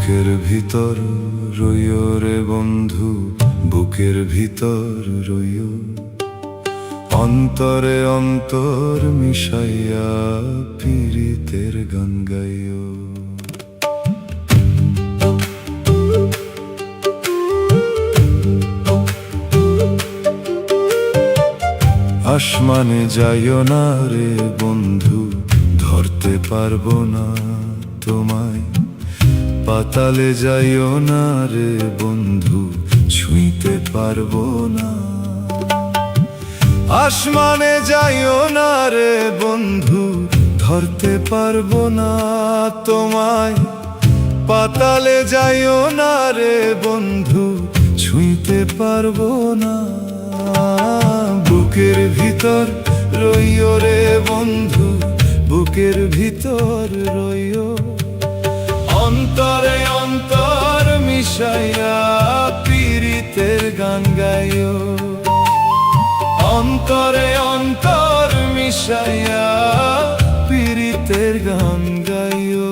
বুকের ভিতর রইও রে বন্ধু, বুকের ভিতর রইও, অন্তরে অন্তর মিশাইয়া পীড়িতের গান গাইও। আসমানে যাইও না রে বন্ধু, ধরতে পারবো না তোমায়, পাতালে যাইও না রে বন্ধু, ছুঁইতে পারবো না। আসমানে যাইও না রে বন্ধু, ধরতে পারবো না তোমায়, পাতালে যাইও না রে বন্ধু, ছুঁইতে পারবো না। বুকের ভিতর রইও রে বন্ধু, বুকের ভিতর রইও, অন্তরে অন্তর মিশাইয়া পীড়িতের গান গাইও, অন্তরে অন্তর মিশাইয়া পীড়িতের গান গাইও।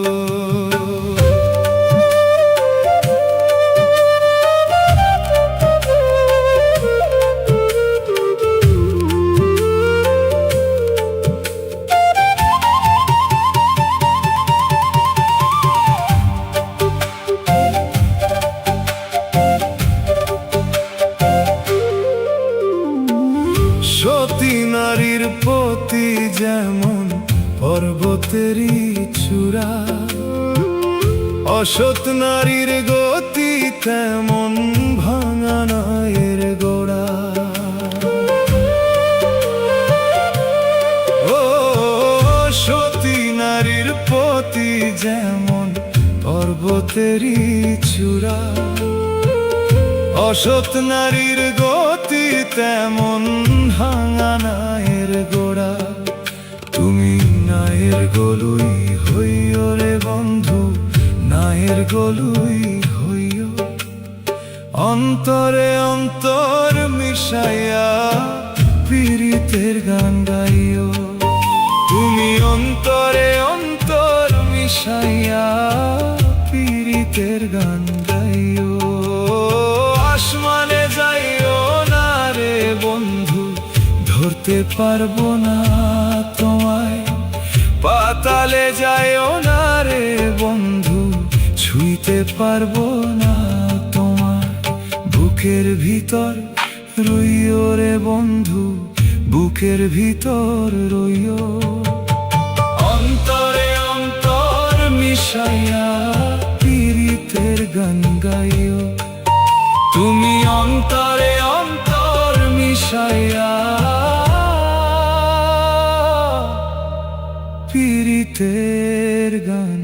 সতী নারীর পতি যেমন পর্বতেরই চূড়া, অসৎ নারীর গতি তেমন ভাঙা নায়ের গোড়া। ও সতী নারীর পতি যেমন পর্বতেরই চূড়া, অসৎ নারীর গতি তেমন ভাঙা নায়ের গোড়া। তুমি নায়ের গলুই হইও রে বন্ধু, নায়ের গলুই হইও, অন্তরে অন্তর মিশাইয়া পীড়িতের গান গাইও। তুমি অন্তরে অন্তর মিশাইয়া পীড়িতের গান গাইও। আসমানে যাইও না রে বন্ধু, ধরতে পারবো না তোমায়, পাতালে যাইও না রে বন্ধু, ছুঁইতে পারবো না তোমায়। বুকের ভিতর রইও রে বন্ধু, বুকের ভিতর রইও, অন্তরে অন্তর মিশাইয়া পীড়িতের গান গাইও। তুমি অন্তরে অন্তর মিশাইয়া পীড়িতের গান